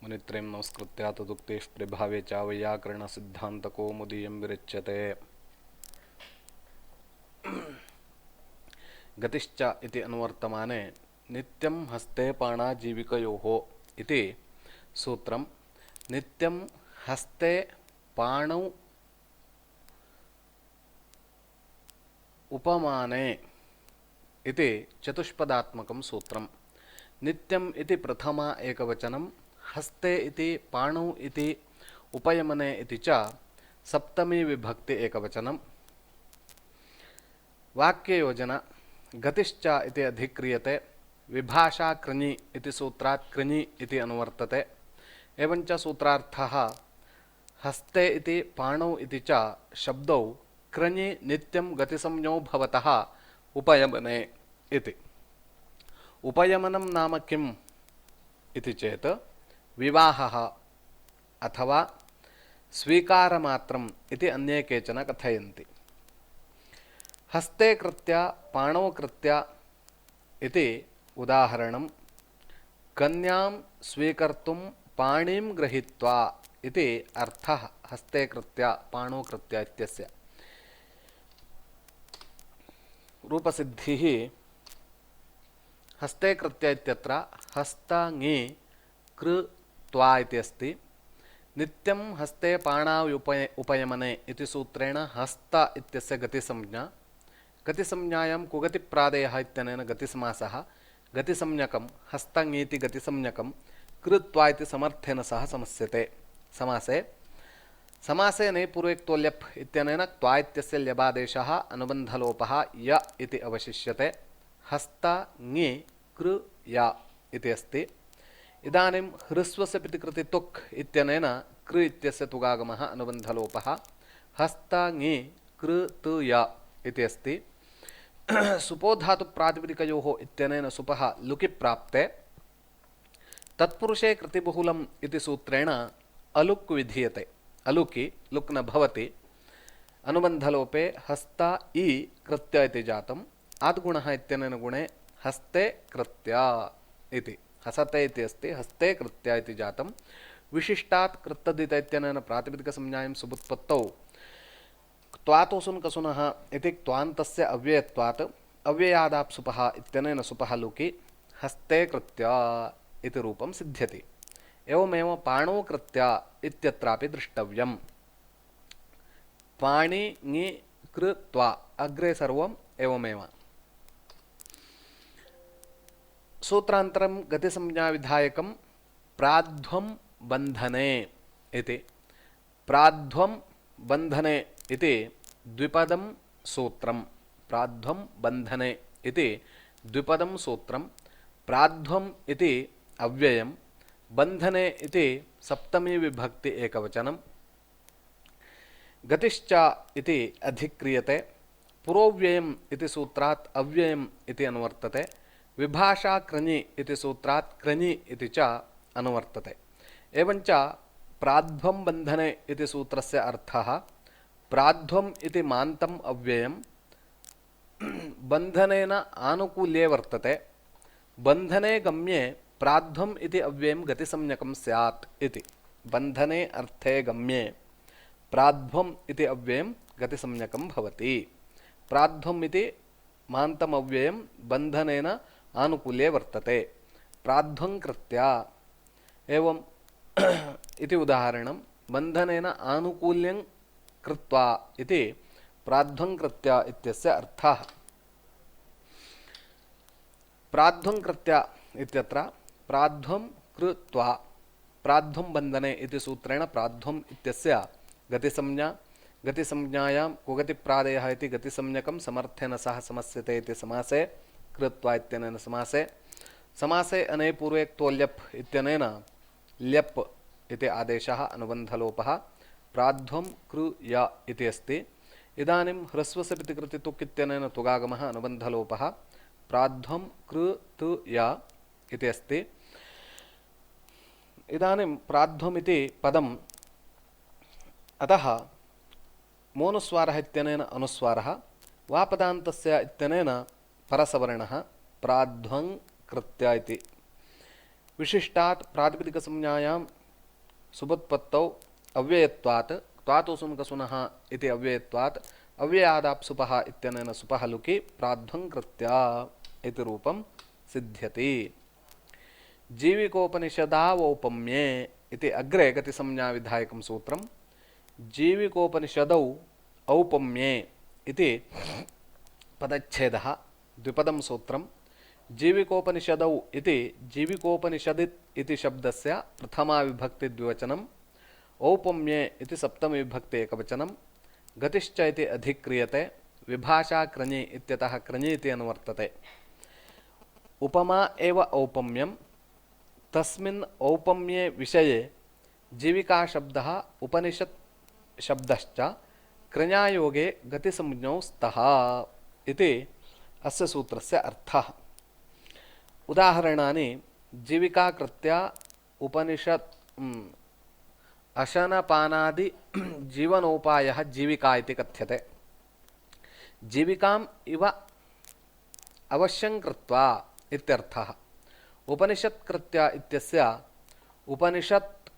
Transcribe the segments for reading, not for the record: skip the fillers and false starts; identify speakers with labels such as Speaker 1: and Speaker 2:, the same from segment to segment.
Speaker 1: मुनित्रयं नमस्कृत्य तदुक्तेः प्रभावे च वैयाकरणसिद्धान्तकौमुदीयं विरच्यते। गतिश्च इति अनुवर्तमाने नित्यं हस्ते पाणाजीविकयोः इति सूत्रं। नित्यं हस्ते पाणौ उपमाने इति चतुष्पदात्मकं सूत्रं। नित्यम् इति प्रथमा एकवचनं, हस्ते इति पाणौ इति उपयमने इति च सप्तमी विभक्ति एकवचनं। वाक्ययोजना गतिश्च इति अधिक्रियते। विभाषा कृञि इति सूत्रात् कृञि इति अनुवर्तते। एवञ्च सूत्रार्थः हस्ते इति पाणौ इति च शब्दौ कृञि नित्यं गतिसंज्ञौ भवतः उपयमने इति। उपयमनं नाम किम् इति चेत् विवाहः अथवा स्वीकारमात्रम् इति अन्ये केचन कथयन्ति। हस्ते कृत्य पाणौ कृत्य इति उदाहरणं कन्यां स्वीकर्तुं पाणिं गृहीत्वा इति अर्थः हस्ते कृत्य पाणौ कृत्य इत्यस्य। रूपसिद्धिः हस्ते कृत्य इत्यत्र हस्तङि कृत्वा इति अस्ति। नित्यं हस्ते पाणाव उपयमने इति सूत्रेण हस्त इत्यस्य गतिसंज्ञा। गतिसंज्ञायां कुगतिप्रादेयः इत्यनेन गतिसमासः। गतिसंज्ञकं हस्तङीति गतिसंज्ञकं कृत्वा इति समर्थेन सह समस्यते समासे। समासे नैपूर्वक्तो ल्यप् इत्यनेन क्त्वा इत्यस्य ल्यबादेशः अनुबन्धलोपः य इति अवशिष्यते। हस्तङि कृ या इति अस्ति। इदानीं ह्रस्वस्य प्रतिकृति तुक् इत्यनेन कृ इत्यस्य तुगागमः अनुबन्धलोपः। हस्तङि कृ तु या इति अस्ति। सुपोधातु प्रातिपदिकयोः इत्यनेन सुपः लुकि प्राप्ते। तत्पुरुषे कृतिबहुलम् इति सूत्रेण अलुक् विधीयते। अलुकि लुक् न भवति। अनुबन्धलोपे हस्त इ कृत्य इति जातम्। आद्गुणः इत्यनेन गुणे हस्ते कृत्य इति हसते इति अस्ति। हस्ते कृत्य इति जातं। विशिष्टात् कृत्तदित इत्यनेन प्रातिपदिकसंज्ञायां सुबुत्पत्तौ क्त्वातोऽसुन् कसुनः इति क्त्वान्तस्य अव्ययत्वात् अव्ययादाप्सुपः इत्यनेन सुपः लुकि हस्ते कृत्य इति रूपं सिद्ध्यति। एवमेव पाणौ कृत्य इत्यत्रापि द्रष्टव्यम्। पाणि ङि कृत्वा अग्रे सर्वम् एवमेव। सूत्रान्तरं गतिसंज्ञाविधायकं प्राध्वं बन्धने इति। प्राध्वं बन्धने इति द्विपदं सूत्रं। प्राध्वं बन्धने इति द्विपदं सूत्रं। प्राध्वम् इति अव्ययं, बन्धने इति सप्तमी विभक्ति एकवचनं। गतिश्च इति अधिक्रियते। पुरोव्ययम् इति सूत्रात् अव्ययम् इति अनुवर्तते। विभाषा कृञि इति सूत्रात् कृञि इति च अनुवर्तते। एवञ्च प्राध्वं बन्धने इति सूत्रस्य अर्थः प्राध्वम् इति मान्तम् अव्ययं बन्धनेन आनुकूल्ये वर्तते। बन्धने गम्ये प्राध्वम् इति अव्ययं गतिसंज्ञकं स्यात् इति। बन्धने अर्थे गम्ये प्राध्वम् इति अव्ययं गतिसंज्ञकं भवति। प्राध्वम् इति मान्तम् अव्ययं बन्धनेन आनुकूल्ये वर्तते। प्राध्वं कृत्य एवं इति उदाहरणं बन्धनेन आनुकूल्यं कृत्वा इति प्राध्वं कृत्य इत्यस्य अर्थः। प्राध्वं कृत्य इत्यत्र प्राध्वं कृत्वा प्राध्वं बन्धने इति सूत्रेण प्राध्वम् इत्यस्य गतिसंज्ञा। गतिसंज्ञायां कुगतिप्रादेयः इति गतिसंज्ञकं समर्थेन सह समस्यते इति समासे। कृत्वा इत्यनेन समासे। समासे अने पूर्वक्तो ल्यप् इत्यनेन ल्यप् इति आदेशः अनुबन्धलोपः। प्राध्वं कृ या इति अस्ति। इदानीं ह्रस्वस्य प्रतिकृति तुक् इत्यनेन तुगागमः अनुबन्धलोपः। प्राध्वं कृ तु या इति अस्ति। इदानीं प्राध्वम् इति पदम् अतः मोनुस्वारः इत्यनेन अनुस्वारः, वापदान्तस्य इत्यनेन परसवर्णः प्राध्वं कृत्य इति। विशिष्टात् प्रातिपदिकसंज्ञायां सुबुत्पत्तौ अव्ययत्वात् त्वात् उसुमकसुनः इति अव्ययत्वात् अव्ययादाप्सुपः इत्यनेन सुपः लुकि प्राध्वं कृत्या इति रूपं सिद्ध्यति। जीविकोपनिषदावौपम्ये इति अग्रे गतिसंज्ञाविधायकं सूत्रं। जीविकोपनिषदौ औपम्ये इति पदच्छेदः द्विपदं सूत्रं। जीविकोपनिषदौ इति जीविकोपनिषदित् इति शब्दस्य प्रथमाविभक्तिद्विवचनम्, औपम्ये इति सप्तमीविभक्ति एकवचनं, गतिश्च इति अधिक्रियते, विभाषा क्रञि इत्यतः क्रञि इति अनुवर्तते। उपमा एव औपम्यं, तस्मिन् औपम्ये विषये जीविका शब्दः उपनिषत् शब्दश्च क्रञायोगे गतिसंज्ञौ स्तः इति अस्य सूत्रस्य अर्थः। उदाहरणानि जीविका कृत्या उपनिषत् अशनपानादि जीवनोपायः जीविका इति कथ्यते। जीविकाम् इव अवश्यं कृत्वा इत्यर्थः। उपनिषत् कृत्या इत्यस्य उपनिषत्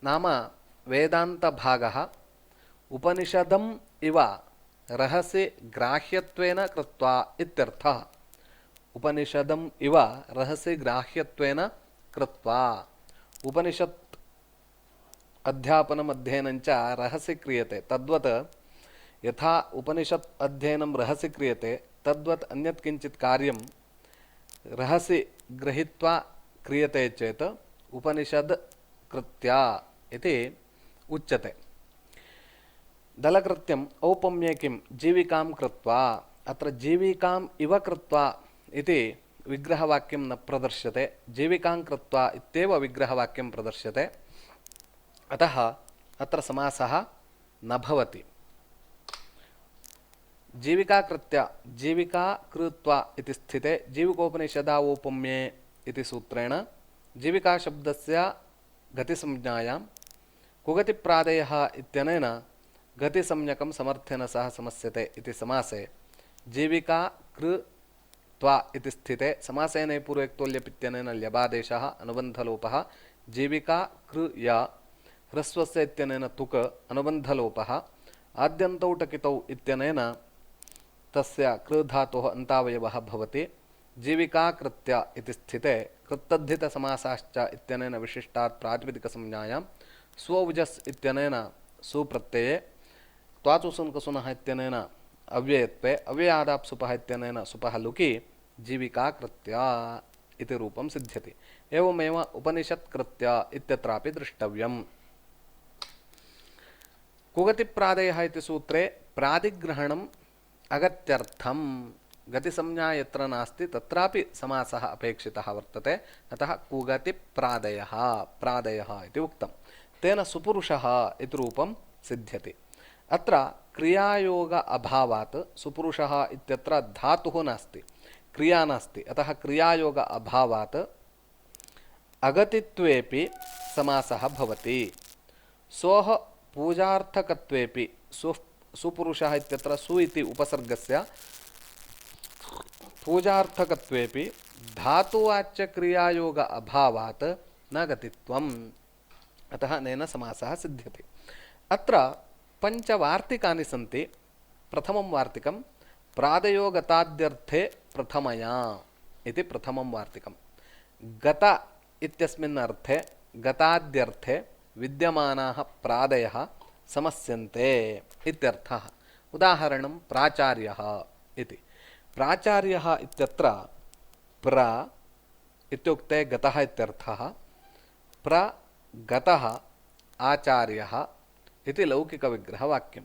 Speaker 1: नाम वेदान्तभागः उपनिषदम् इव रहसि ग्राह्यत्वेन कृत्वा इत्यर्थः। उपनिषदम् इव रहसि ग्राह्यत्वेन कृत्वा, उपनिषत् अध्यापनम् अध्ययनं च रहसि क्रियते, तद्वत् यथा उपनिषत् अध्ययनं रहसि क्रियते तद्वत् अन्यत् किञ्चित् कार्यं रहसि गृहीत्वा क्रियते चेत् उपनिषद् कृत्या इति उच्यते। दलकृत्यम् औपम्ये किं जीविकां कृत्वा, अत्र जीविकाम् इव कृत्वा इति विग्रहवाक्यं न प्रदर्श्यते, जीविकां कृत्वा इत्येव विग्रहवाक्यं प्रदर्श्यते, अतः अत्र समासः न भवति। जीविका कृत्या जीविका कृत्वा इति स्थिते जीविकोपनिषदावौपम्ये इति सूत्रेण जीविका शब्दस्य गतिसंज्ञायां कुगतिप्रादयः इत्यनेन गतिसंज्ञकं समर्थेन सह समस्यते इति समासे जीविका कृत्वा इति स्थिते समासेन पूर्वोक्तोल्यपित्यनेन ल्यबादेशः अनुबन्धलोपः, जीविका कृया ह्रस्वस्य इत्यनेन तुक अनुबन्धलोपः, आद्यन्तौ टकितौ इत्यनेन तस्य कृधातोः अन्तावयवः भवति। जीविका कृत्या इति स्थिते कृत्तद्धितसमासाश्च इत्यनेन विशिष्टात् प्रातिपदिकसंज्ञायां स्वौजस् इत्यनेन सुप्रत्यये, त्वाचुसुनकसुनः इत्यनेन अव्ययत्वे, अव्ययादाप्सुपः इत्यनेन सुपः लुकि जीविका कृत्या इति रूपं सिद्ध्यति। एवमेव उपनिषत् कृत्या इत्यत्रापि द्रष्टव्यम्। कुगतिप्रादयः इति सूत्रे प्रादिग्रहणम् अगत्यर्थं, गतिसंज्ञा यत्र नास्ति तत्रापि समासः अपेक्षितः वर्तते, अतः कुगतिप्रादयः प्रादयः इति उक्तं। तेन सुपुरुषः इति रूपं सिद्ध्यति। अत्र क्रियायोग अभावात् सुपुरुषः इत्यत्र धातुः नास्ति, क्रिया नास्ति, अतः क्रियायोग अभावात् अगतित्वेपि समासः भवति। सोः पूजार्थकत्वेपि सुपुरुषः इत्यत्र सु इति उपसर्गस्य पूजार्थकत्वेपि धातुवाच्यक्रियायोग अभावात् न गतित्वम्, अतः अनेन समासः सिद्ध्यति। अत्र पञ्चवार्तिकानि सन्ति। प्रथमं वार्तिकं प्रादयो गताद्यर्थे प्रथमया इति प्रथमं वार्तिकं। गत इत्यस्मिन् अर्थे गताद्यर्थे विद्यमानाः प्रादयः समस्यन्ते इत्यर्थः। उदाहरणं प्राचार्यः इति। प्राचार्यः इत्यत्र प्र इत्युक्ते गतः इत्यर्थः, प्रगतः आचार्यः इति लौकिकविग्रहवाक्यं।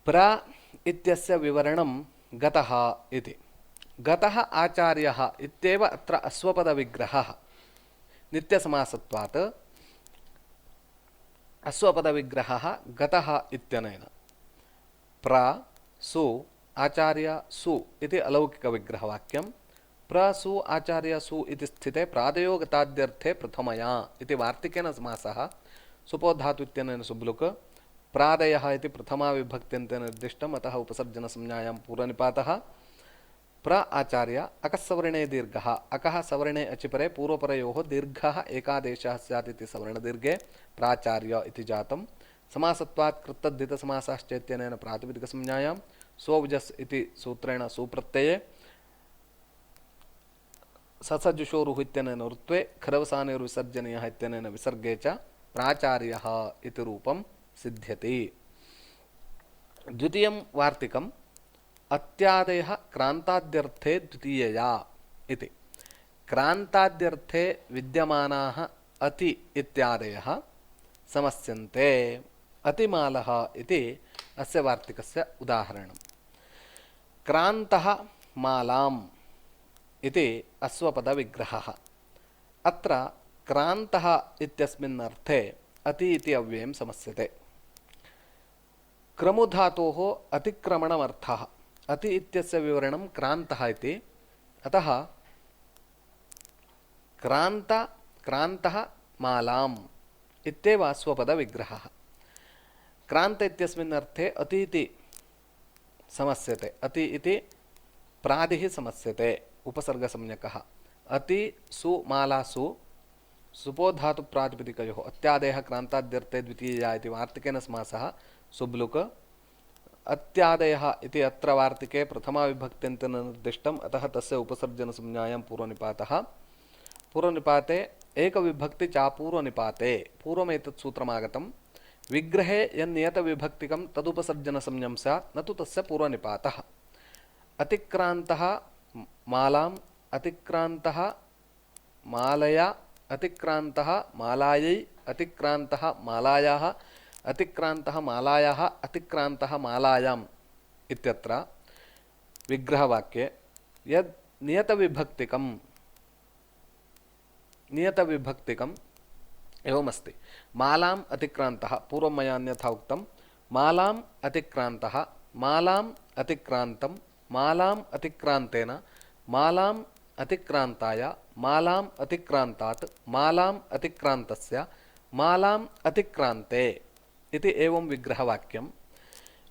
Speaker 1: प्र इत्यस्य विवरणं गतः इति। गतः आचार्यः इत्येव अत्र अश्वपदविग्रहः। नित्यसमासत्वात् अश्वपदविग्रहः गतः इत्यनेन। प्र सु आचार्य सु इति अलौकिकविग्रहवाक्यं। प्रसु आचार्य सु इति स्थिते प्रादयो गताद्यर्थे प्रथमया इति वार्तिकेन समासः। सुपोधातु इत्यनेन सुब्लुक्, प्रादयः इति प्रथमा विभक्त्यन्तेन निर्दिष्टम्, अतः उपसर्जनसंज्ञायां पूर्वनिपातः। प्र आचार्य अकस्सवर्णे दीर्घः अकः सवर्णे अचिपरे पूर्वपरयोः दीर्घः एकादेशः स्यात् इति सवर्णदीर्घे प्राचार्य इति जातं समासत्वात् कृत्तद्धितसमासाश्चेत्यनेन प्रातिपदिकसंज्ञायां सोवजस् इति सूत्रेण सुप्रत्यये ससजुषोरुः इत्यनेन ऋत्वे खरवसानेर्विसर्जनीयः इत्यनेन विसर्गे च प्राचार्यः इति रूपं सिद्ध्यति। द्वितीयं वार्तिकम् अत्यादयः क्रान्ताद्यर्थे द्वितीयया इति। क्रान्ताद्यर्थे विद्यमानाः अति इत्यादयः समस्यन्ते। अतिमालः इति अस्य वार्तिकस्य उदाहरणम्। क्रान्तः मालाम् इति अस्वपदविग्रहः। अत्र क्रान्तः इत्यस्मिन् अर्थे अति इति अव्ययं समस्यते। क्रमुधातोः अतिक्रमणमर्थः अति इत्यस्य विवरणं क्रान्तः इति। अतः क्रान्तः मालाम् इत्येव स्वपदविग्रहः। क्रान्त इत्यस्मिन् अर्थे अति इति समस्यते। अति इति प्रादिः समस्यते उपसर्गसंज्ञकः। अति सु मालासु सुपोधातुप्रातिपदिकयोः अत्यादयः क्रान्ताद्यर्थे द्वितीयया इति वार्तिकेन समासः सुब्लुक्। अत्यादयः इति अत्र वार्तिके प्रथमाविभक्त्यन्तेन निर्दिष्टम्, अतः तस्य उपसर्जनसंज्ञायां पूर्वनिपातः। पूर्वनिपाते एकविभक्ति चापूर्वनिपाते पूर्वमेतत् सूत्रमागतं। विग्रहे यन्नियतविभक्तिकं तदुपसर्जनसंज्ञं स्यात् न तु तस्य पूर्वनिपातः। अतिक्रान्तः मालाम् अतिक्रान्तः मालया अतिक्रान्तः मालायै अतिक्रान्तः मालायाः अतिक्रान्तः मालायाः अतिक्रान्तः मालायाम् इत्यत्र विग्रहवाक्ये यद् नियतविभक्तिकम् एवमस्ति। मालाम् अतिक्रान्तः पूर्वं मया अन्यथा उक्तं। मालाम् अतिक्रान्तः मालाम् अतिक्रान्तं मालाम् अतिक्रान्तेन मालाम् अतिक्रान्ताय मालाम् अतिक्रान्तात् मालाम् अतिक्रान्तस्य मालाम् अतिक्रान्ते इति एवं विग्रहवाक्यं।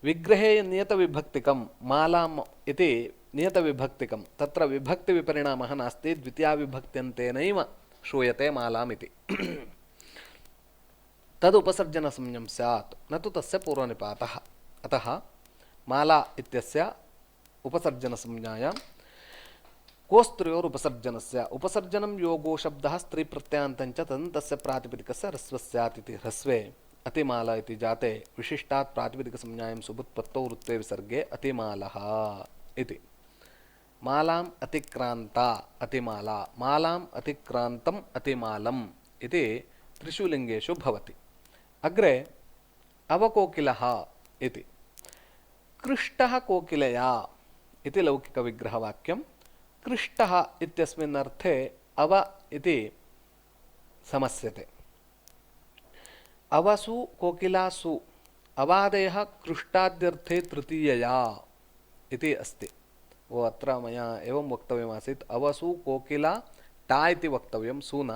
Speaker 1: विग्रहे नियतविभक्तिकं मालाम् इति नियतविभक्तिकं तत्र विभक्तिविपरिणामः नास्ति, द्वितीयाविभक्त्यन्तेनैव श्रूयते मालाम् इति। तदुपसर्जनसंज्ञं स्यात् न तु तस्य पूर्वनिपातः। अतः माला इत्यस्य उपसर्जनसंज्ञायां कोस्त्र्योरुपसर्जनस्य उपसर्जनं योगो शब्दः स्त्रीप्रत्ययान्तञ्च तदन्तस्य प्रातिपदिकस्य ह्रस्वः स्यात् इति ह्रस्वे अतिमाला इति जाते विशिष्टात् प्रातिपदिकसंज्ञायां सुबुत्पत्तौ वृत्ते विसर्गे अतिमालः इति। मालाम् अतिक्रान्ता अतिमाला मालाम् अतिक्रान्तम् अतिमालम् इति त्रिषु लिङ्गेषु भवति। अग्रे अवकोकिलः इति। कृष्टः कोकिलया इति लौकिकविग्रहवाक्यं। कृष्टः इत्यस्मिन् अर्थे अव इति समस्यते। अवसु कोकिलासु अवादयः कृष्टाद्यर्थे तृतीयया इति अस्ति। वो अत्र मया एवं वक्तव्यमासीत् अवसु कोकिला टा इति वक्तव्यं सून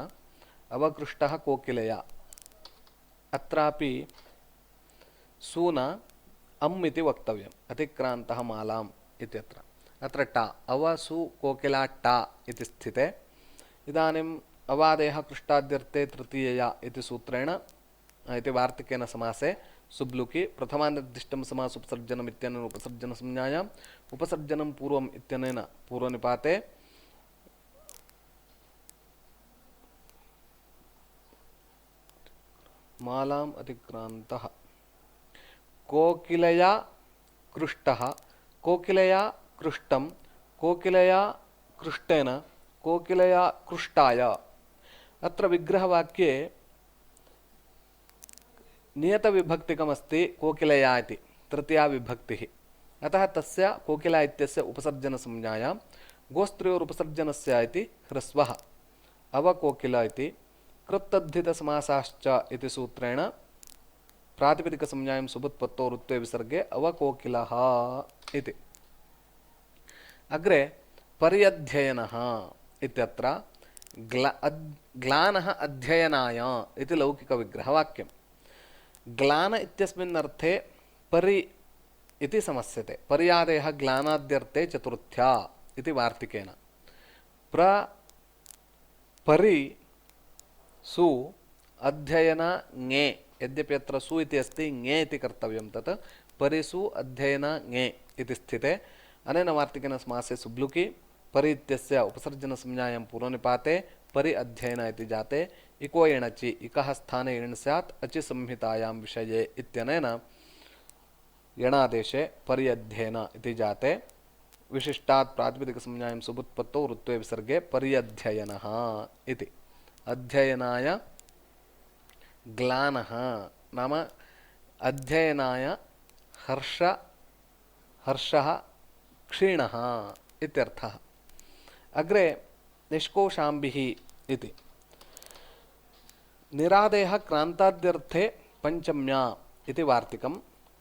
Speaker 1: अवकृष्टः कोकिलया। अत्रापि सून अम् इति वक्तव्यम् अतिक्रान्तः मालाम् इत्यत्र। अत्र टा अवसु कोकिला टा इति स्थिते। इदानीम् अवादयः कृष्टाद्यर्थे तृतीयया इति सूत्रेण इति वार्तिकेन समासे सुब्लुकि प्रथमानिर्दिष्टं समासोपसर्जनम् इत्यनेन उपसर्जनसंज्ञायाम् उपसर्जनं पूर्वम् इत्यनेन पूर्वनिपाते मालाम् अतिक्रान्तः कोकिलया कृष्टः कोकिलया कृष्टं कोकिलया कृष्टेन कोकिलया कृष्टाय। अत्र विग्रहवाक्ये नियतविभक्तिकमस्ति कोकिलया इति तृतीया विभक्तिः। अतः तस्य कोकिला इत्यस्य उपसर्जनसंज्ञायां गोस्त्र्योरुपसर्जनस्य इति ह्रस्वः अवकोकिला इति कृत्तद्धितसमासाश्च इति सूत्रेण प्रातिपदिकसंज्ञायां सुबुत्पत्तौ वृत्ते विसर्गे अवकोकिलः इति। अग्रे पर्यध्ययनः इत्यत्र ग्लानः अध्ययनाय इति लौकिकविग्रहवाक्यं। ग्लान इत्यस्मिन् अर्थे परि इति समस्यते। पर्यादयः ग्लानाद्यर्थे चतुर्थ्या इति वार्तिकेन। परि सु अध्ययन ङे, यद्यपि अत्र सु इति अस्ति ङे इति कर्तव्यं, तत् परिसु अध्ययन ङे इति स्थिते अनेन वार्तिकेन समासे सुब्लुकि परि इत्यस्य उपसर्जनसंज्ञायां पूर्वनिपाते परि अध्ययन इति जाते इको एणचि इकः स्थाने एण् स्यात् अचि संहितायां विषये इत्यनेन यणादेशे परि अध्ययन इति जाते विशिष्टात् प्रातिपदिकसंज्ञायां सुबुत्पत्तौ ऋत्वे विसर्गे परि अध्ययनः इति। अध्ययनाय ग्लानः नाम अध्ययनाय हर्षः क्षीणः इत्यर्थः। अग्रे निष्कोशाम्बिः इति। निरादेः क्रान्ताद्यर्थे पञ्चम्या इति वार्तिकम्।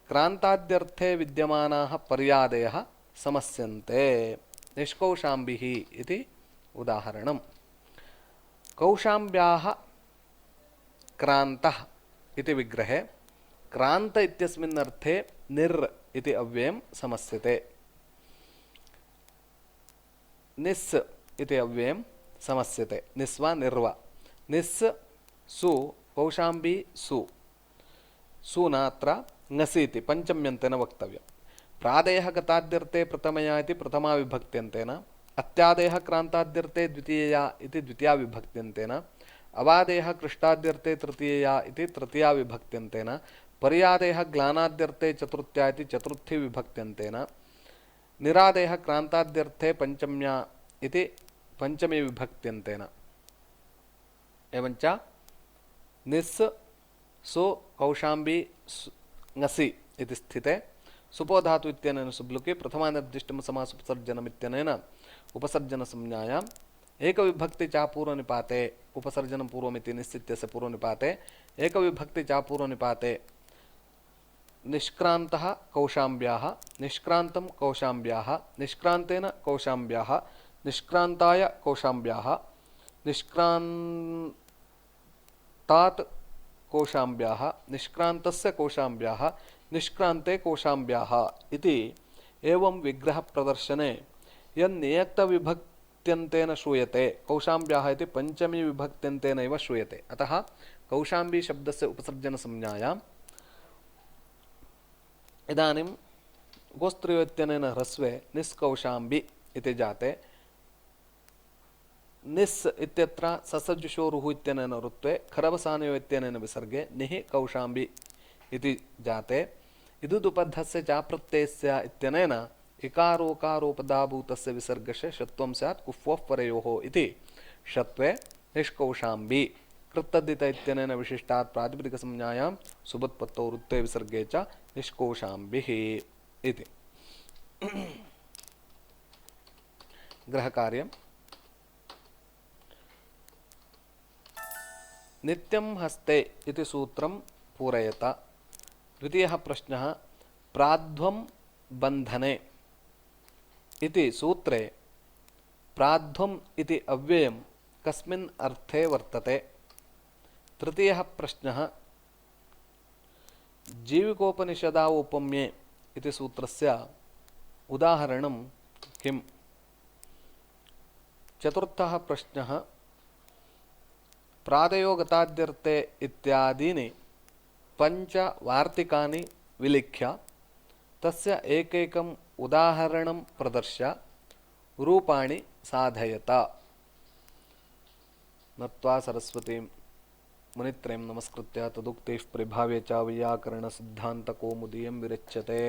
Speaker 1: क्रान्ताद्यर्थे विद्यमानाः पर्यादयः समस्यन्ते। निष्कौशाम्बिः इति उदाहरणम्। कौशाम्ब्याः क्रान्तः इति विग्रहे क्रान्त इत्यस्मिन् अर्थे निर् इति अव्ययं समस्यते। निस् इति अव्ययं समस्यते। निस्वा निर्वा। निस् सु कौशाम्बी सु न अत्र ङसि इति पञ्चम्यन्तेन वक्तव्यम्। प्रादेयः गताद्यर्थे प्रथमया इति प्रथमा विभक्त्यन्तेन, अत्यादेयः क्रान्ताद्यर्थे द्वितीयया इति द्वितीया विभक्त्यन्तेन, अवादेयः कृष्टाद्यर्थे तृतीयया इति तृतीया विभक्त्यन्तेन, पर्यादेयः ग्लानाद्यर्थे चतुर्थ्या इति चतुर्थी विभक्त्यन्तेन, निरादेयः क्रान्ताद्यर्थे पञ्चम्या इति पञ्चमी विभक्त्यन्तेन। एवञ्च निस् सु कौशाम्बी ङसि इति स्थिते सुपो धातु इत्यनेन सुब्लुकि प्रथमानिर्दिष्टं समासोपसर्जनमित्यनेन उपसर्जनसंज्ञायाम् एकविभक्ति चापूर्वनिपाते उपसर्जनं पूर्वमिति निस् इत्यस्य पूर्वनिपाते एकविभक्ति चापूर्वनिपाते निष्क्रान्तः कौशाम्ब्याः निष्क्रान्तं कौशाम्ब्याः निष्क्रान्तेन कौशाम्ब्याः निष्क्रान्ताय कौशाम्ब्याः निष्क्रान्तात् कौशाम्ब्याः निष्क्रान्तस्य कौशाम्ब्याः निष्क्रान्ते कौशाम्ब्याः इति एवं विग्रहप्रदर्शने यन्नियक्तविभक्त्यन्तेन श्रूयते कौशाम्ब्याः इति पञ्चमी विभक्त्यन्तेनैव श्रूयते। अतः कौशाम्बी शब्दस्य उपसर्जनसंज्ञायाम् इदानीं गोस्त्रियो इत्यनेन ह्रस्वे निष्कौशाम्बी इति जाते। निस् इत्यत्र ससजुषोरुः इत्यनेन ऋत्वे खरवसानयो इत्यनेन विसर्गे निः कौशाम्बी इति जाते। इदुदुपद्धस्य चाप्रत्ययस्य इत्यनेन इकारोकारोपदाभूतस्य विसर्गस्य षत्वं स्यात् कुफ्वः परयोः इति षत्वे निष्कौशाम्बी। कृत्तद्धित इत्यनेन विशिष्टात् प्रातिपदिकसंज्ञायां सुबुत्पत्तौ ऋत्वे विसर्गे च निष्कौशाम्बिः इति। ग्रहकार्यम्। नित्यं हस्ते इति सूत्रं पूरयत। द्वितीयः प्रश्नः प्राध्वं बन्धने इति सूत्रे प्राध्वम् इति अव्ययं कस्मिन् अर्थे वर्तते। तृतीयः प्रश्नः जीविकोपनिषदावोपम्ये इति सूत्रस्य उदाहरणं किम्। चतुर्थः प्रश्नः प्रादयो गताद्यर्थे इत्यादीनि पञ्च वार्तिकानि विलिख्य तस्य एकैकम् उदाहरणं प्रदर्श्य रूपाणि साधयत। नत्वा सरस्वतीं मुनित्रयं नमस्कृत्य तदुक्तैः परिभाव्य च वैयाकरणसिद्धान्तकौमुदीयं विरच्यते।